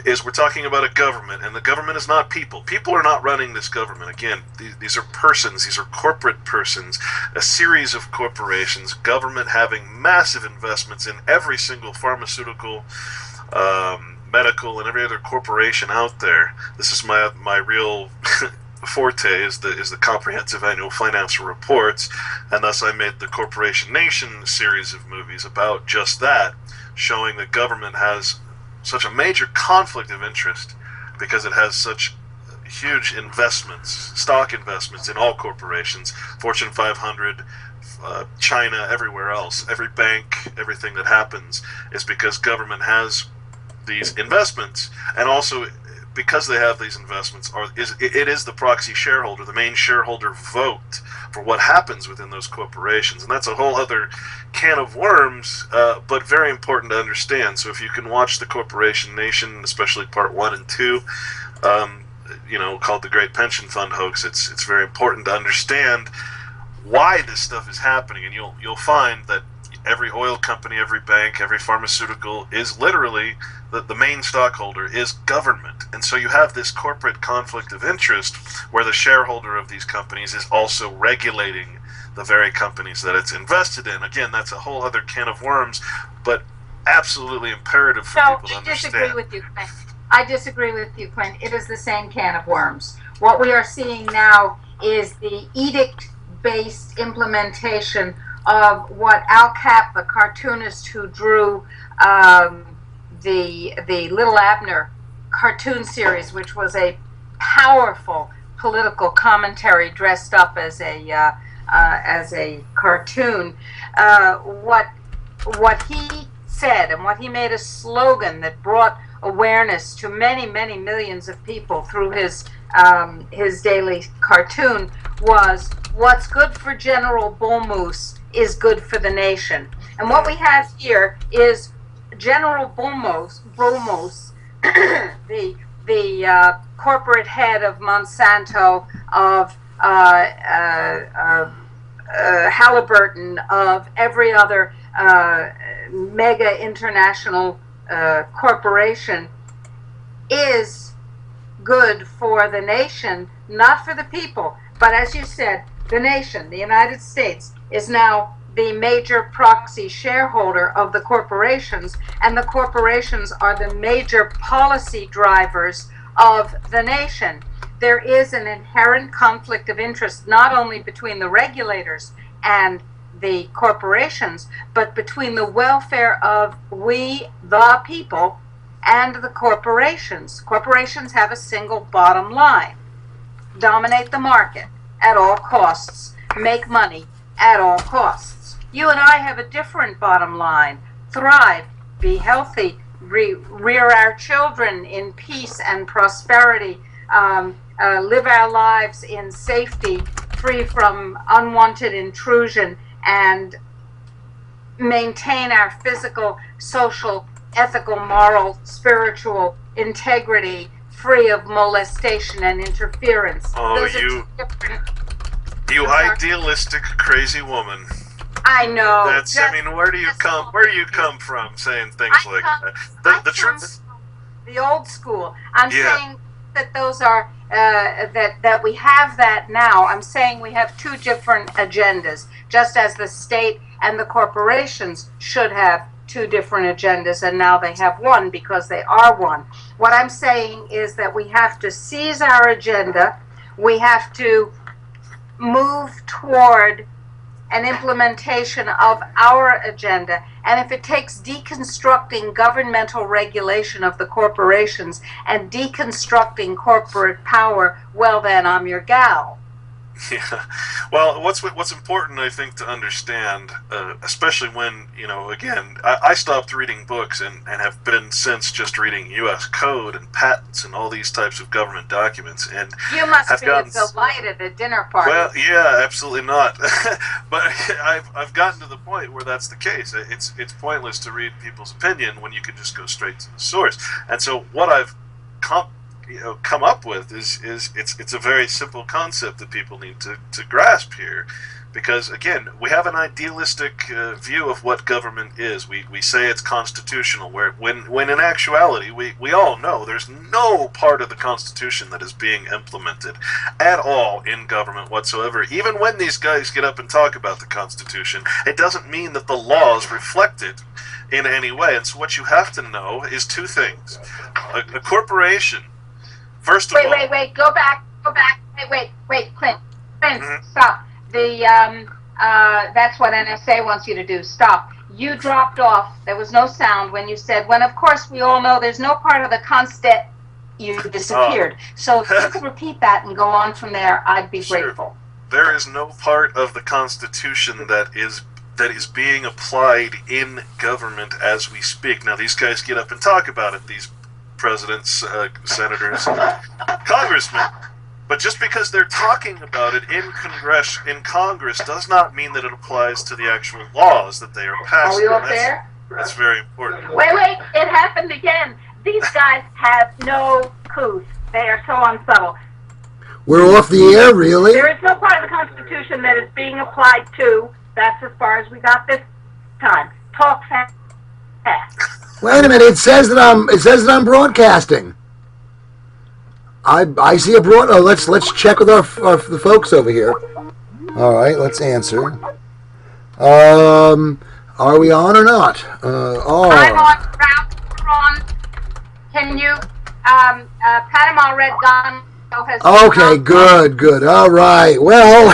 is we're talking about a government, and the government is not people. People are not running this government. Again, these are persons, these are corporate persons, a series of corporations, government having massive investments in every single pharmaceutical, medical, and every other corporation out there. This is my real forte is the comprehensive annual financial reports, and thus I made the Corporation Nation series of movies about just that, showing that government has such a major conflict of interest because it has such huge investments, stock investments in all corporations, Fortune 500, China, everywhere else. Every bank, everything that happens is because government has these investments, and also because they have these investments, it is the proxy shareholder, the main shareholder vote for what happens within those corporations, and that's a whole other can of worms, but very important to understand. So if you can watch the Corporation Nation, especially part 1 and 2, called the Great Pension Fund Hoax, it's very important to understand why this stuff is happening, and you'll find that every oil company, every bank, every pharmaceutical is literally the main stockholder is government. And so you have this corporate conflict of interest where the shareholder of these companies is also regulating the very companies that it's invested in. Again, that's a whole other can of worms, but absolutely imperative for people to understand. I disagree with you, Clint. I disagree with you, Clint. It is the same can of worms. What we are seeing now is the edict-based implementation of what Al Capp, the cartoonist who drew the Little Abner cartoon series, which was a powerful political commentary dressed up as a cartoon. What he said, and what he made a slogan that brought awareness to many, many millions of people through his daily cartoon was, "What's good for General Bull Moose is good for the nation." And what we have here is General Bull Moose, the corporate head of Monsanto, of Halliburton, of every other mega international corporation, is good for the nation, not for the people. But as you said, the nation, the United States, is now the major proxy shareholder of the corporations, and the corporations are the major policy drivers of the nation. There is an inherent conflict of interest not only between the regulators and the corporations, but between the welfare of we, the people, and the corporations. Corporations have a single bottom line: dominate the market at all costs, make money at all costs. You and I have a different bottom line: thrive, be healthy, rear our children in peace and prosperity, live our lives in safety, free from unwanted intrusion, and maintain our physical, social, ethical, moral, spiritual integrity, free of molestation and interference. Oh, you idealistic, crazy woman. I know. That's. I mean, where do you come from saying things like that? The truth. The old school. I'm saying that those are that we have that now. I'm saying we have two different agendas, just as the state and the corporations should have two different agendas, and now they have one because they are one. What I'm saying is that we have to seize our agenda. We have to move toward an implementation of our agenda. And if it takes deconstructing governmental regulation of the corporations and deconstructing corporate power, well, then I'm your gal. Yeah. Well, what's important, I think, to understand, especially when, again, I stopped reading books and have been since just reading U.S. code and patents and all these types of government documents. And you must be a delight at a dinner party. Well, yeah, absolutely not. But I've gotten to the point where that's the case. It's pointless to read people's opinion when you can just go straight to the source. And so what I've come up with is it's a very simple concept that people need to grasp here. Because again, we have an idealistic view of what government is. We say it's constitutional, when in actuality we all know there's no part of the Constitution that is being implemented at all in government whatsoever. Even when these guys get up and talk about the Constitution, it doesn't mean that the laws reflect it in any way. And so what you have to know is two things. A corporation, first of all... Wait, go back. Wait, Clint, stop. That's what NSA wants you to do. Stop. You dropped off. There was no sound when you said, when of course we all know there's no part of the constat. You disappeared. So if you could repeat that and go on from there, I'd be grateful. There is no part of the Constitution that is being applied in government as we speak. Now, these guys get up and talk about it, these presidents, senators, congressmen. But just because they're talking about it in Congress does not mean that it applies to the actual laws that they are passing. Are we up there? That's very important. Wait, it happened again. These guys have no couth. They are so unsubtle. We're off the air, really? There is no part of the Constitution that is being applied to. That's as far as we got this time. Talk fast. Wait a minute. It says that I'm broadcasting. I see a broad. Oh, let's check with the folks over here. All right, let's answer. Are we on or not? I'm on. Can you? Panama Red Gun has. Okay, good. All right. Well,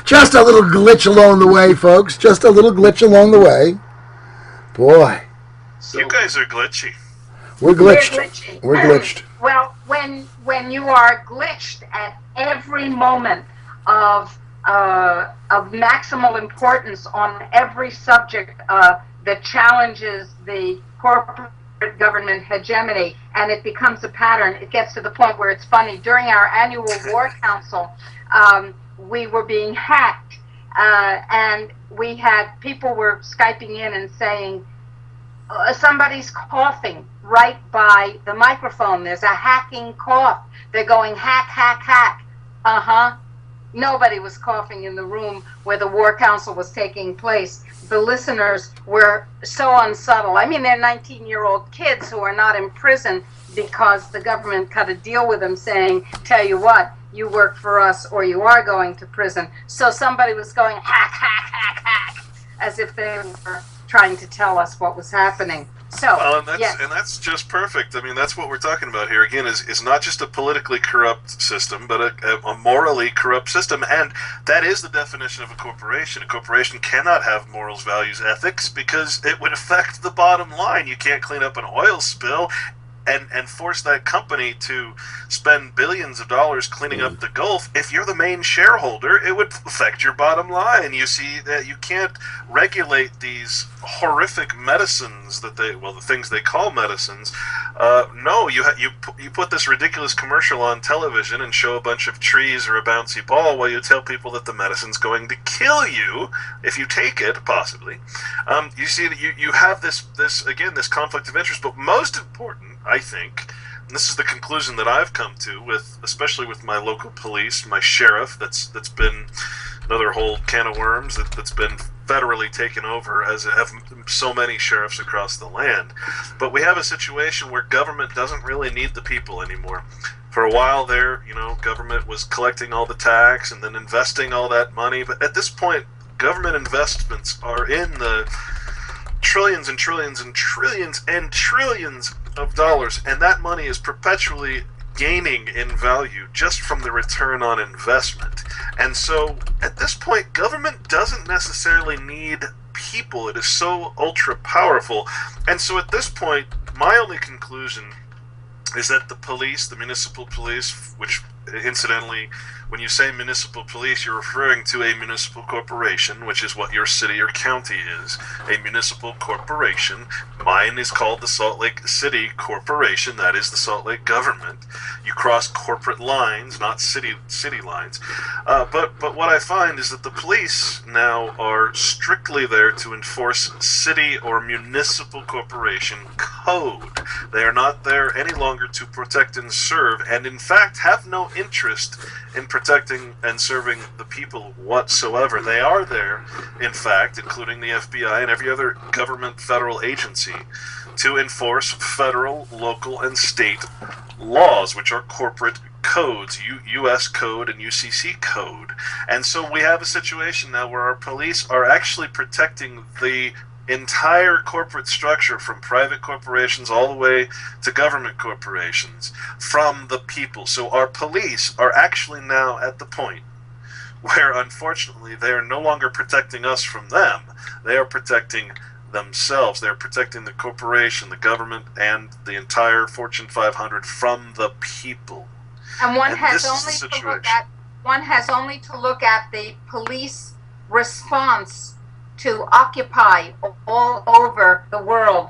just a little glitch along the way, folks. Just a little glitch along the way. Boy. You guys are glitchy. We're glitched. Well, when you are glitched at every moment of maximal importance on every subject that challenges the corporate government hegemony, and it becomes a pattern, it gets to the point where it's funny. During our annual War Council, we were being hacked, and we had people were Skyping in and saying, somebody's coughing right by the microphone. There's a hacking cough. They're going hack, hack, hack. Nobody was coughing in the room where the War Council was taking place. The listeners were so unsubtle. I mean, they're 19-year-old kids who are not in prison because the government cut a deal with them saying, tell you what, you work for us or you are going to prison. So somebody was going hack, hack, hack, hack, as if they were trying to tell us what was happening. So, well, and that's just perfect. I mean, that's what we're talking about here. Again, is not just a politically corrupt system, but a morally corrupt system, and that is the definition of a corporation. A corporation cannot have morals, values, ethics, because it would affect the bottom line. You can't clean up an oil spill and force that company to spend billions of dollars cleaning up the Gulf. If you're the main shareholder, it would affect your bottom line. You see that you can't regulate these horrific medicines that the things they call medicines. No, you put this ridiculous commercial on television and show a bunch of trees or a bouncy ball while you tell people that the medicine's going to kill you if you take it, possibly. You see that you have this conflict of interest, but most important, I think, and this is the conclusion that I've come to, especially with my local police, my sheriff, that's been another whole can of worms that's been federally taken over, as have so many sheriffs across the land. But we have a situation where government doesn't really need the people anymore. For a while there, government was collecting all the tax and then investing all that money, but at this point, government investments are in the trillions and trillions and trillions and trillions of dollars, and that money is perpetually gaining in value just from the return on investment. And so at this point, government doesn't necessarily need people. It is so ultra powerful. And so at this point, my only conclusion is that the police, the municipal police, which incidentally, when you say municipal police, you're referring to a municipal corporation, which is what your city or county is. A municipal corporation. Mine is called the Salt Lake City Corporation. That is the Salt Lake government. You cross corporate lines, not city lines. But what I find is that the police now are strictly there to enforce city or municipal corporation code. They are not there any longer to protect and serve, and in fact have no interest in protecting and serving the people whatsoever. They are there, in fact, including the FBI and every other government federal agency, to enforce federal, local, and state laws, which are corporate codes, U.S. code and UCC code. And so we have a situation now where our police are actually protecting the entire corporate structure, from private corporations all the way to government corporations, from the people. So our police are actually now at the point where, unfortunately, they are no longer protecting us from them. They are protecting themselves. They're protecting the corporation, the government, and the entire Fortune 500 from the people. And one And has this is the only to look at the police response to Occupy all over the world,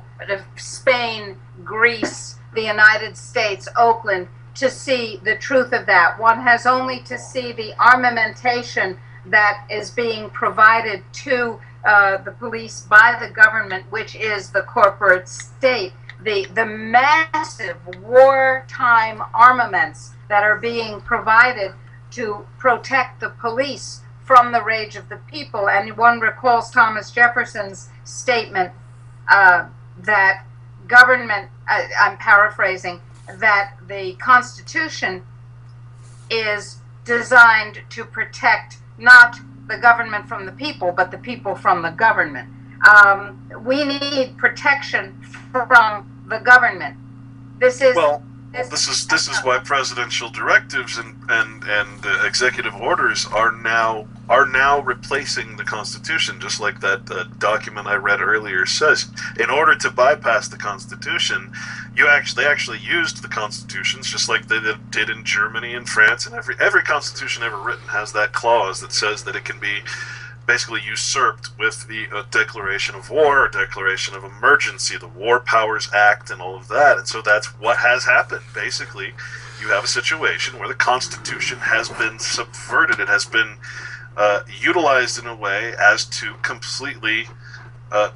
Spain, Greece, the United States, Oakland, to see the truth of that. One has only to see the armamentation that is being provided to the police by the government, which is the corporate state. The massive wartime armaments that are being provided to protect the police from the rage of the people. And one recalls Thomas Jefferson's statement that government, I'm paraphrasing, that the Constitution is designed to protect not the government from the people, but the people from the government. We need protection from the government. This is why presidential directives and executive orders are now replacing the Constitution, just like that document I read earlier says. In order to bypass the Constitution, they actually used the constitutions, just like they did in Germany and France, and every constitution ever written has that clause that says that it can be basically usurped with the declaration of war or declaration of emergency, the War Powers Act and all of that. And so that's what has happened. Basically, you have a situation where the Constitution has been subverted. It has been utilized in a way as to completely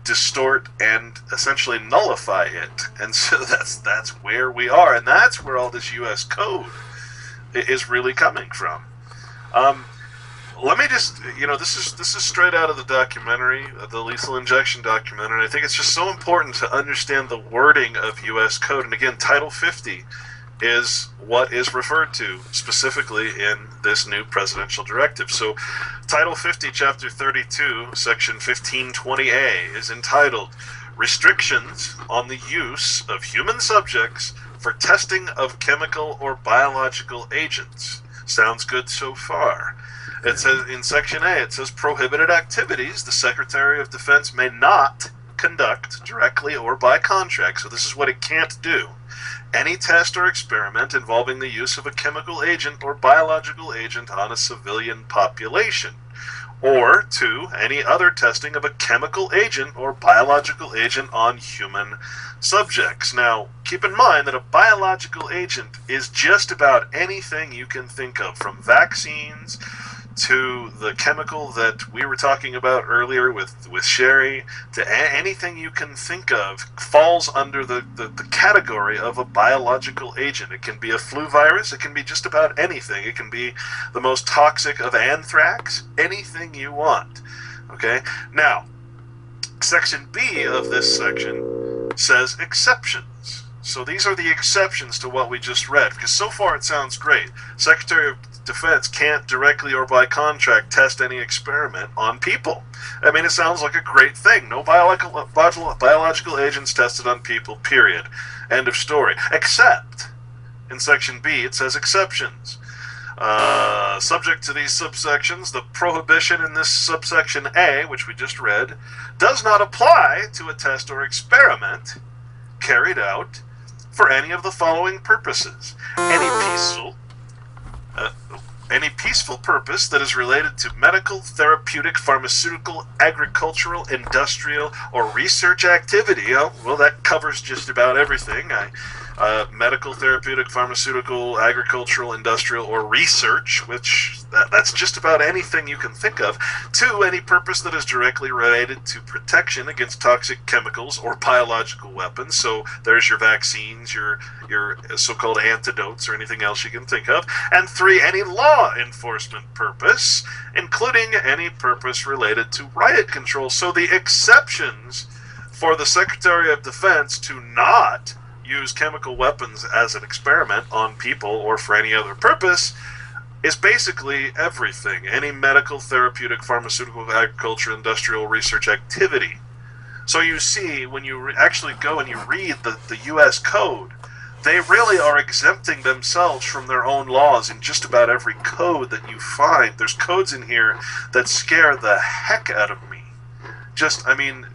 distort and essentially nullify it. And so that's where we are, and that's where all this U.S. code is really coming from. Let me just, this is straight out of the documentary, the Lethal Injection documentary, and I think it's just so important to understand the wording of U.S. code. And again, Title 50 is what is referred to specifically in this new presidential directive. So Title 50, Chapter 32, Section 1520A is entitled Restrictions on the Use of Human Subjects for Testing of Chemical or Biological Agents. Sounds good so far. It says in Section A, it says prohibited activities the Secretary of Defense may not conduct directly or by contract. So this is what it can't do. Any test or experiment involving the use of a chemical agent or biological agent on a civilian population. Or 2, any other testing of a chemical agent or biological agent on human subjects. Now, keep in mind that a biological agent is just about anything you can think of, from vaccines to the chemical that we were talking about earlier with Sherry, to anything you can think of falls under the category of a biological agent. It can be a flu virus, it can be just about anything. It can be the most toxic of anthrax, anything you want. Okay? Now, Section B of this section says exceptions. So these are the exceptions to what we just read, because so far it sounds great. Secretary of Defense can't directly or by contract test any experiment on people. I mean, it sounds like a great thing. No biological agents tested on people, period. End of story. Except, in Section B, it says exceptions. Subject to these subsections, the prohibition in this subsection A, which we just read, does not apply to a test or experiment carried out for any of the following purposes. Any peaceful, Uh, any peaceful purpose that is related to medical, therapeutic, pharmaceutical, agricultural, industrial, or research activity. Well, that covers just about everything. Medical, therapeutic, pharmaceutical, agricultural, industrial, or research, which that's just about anything you can think of. 2, any purpose that is directly related to protection against toxic chemicals or biological weapons. So there's your vaccines, your so-called antidotes, or anything else you can think of. And 3, any law enforcement purpose, including any purpose related to riot control. So the exceptions for the Secretary of Defense to not use chemical weapons as an experiment on people or for any other purpose is basically everything. Any medical, therapeutic, pharmaceutical, agricultural, industrial research activity. So you see, when you actually go and you read the U.S. Code, they really are exempting themselves from their own laws in just about every code that you find. There's codes in here that scare the heck out of me. I mean,